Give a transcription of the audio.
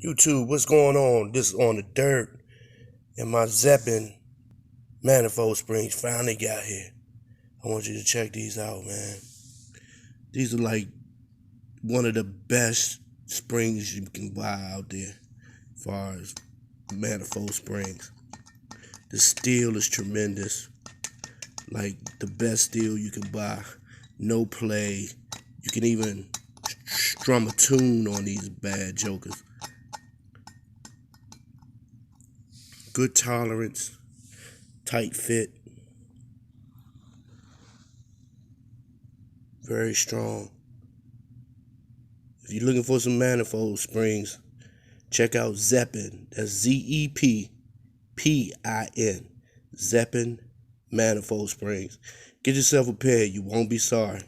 YouTube, what's going on? This is on the dirt, and my Zeppin manifold springs finally got here. I want you to check these out, man. These are like one of the best springs you can buy out there as far as manifold springs. The steel is tremendous, like the best steel you can buy. No play. You can even strum a tune on these bad jokers. Good tolerance, tight fit, very strong. If you're looking for some manifold springs, check out Zeppin. That's Zeppin. Zeppin manifold springs. Get yourself a pair. You won't be sorry.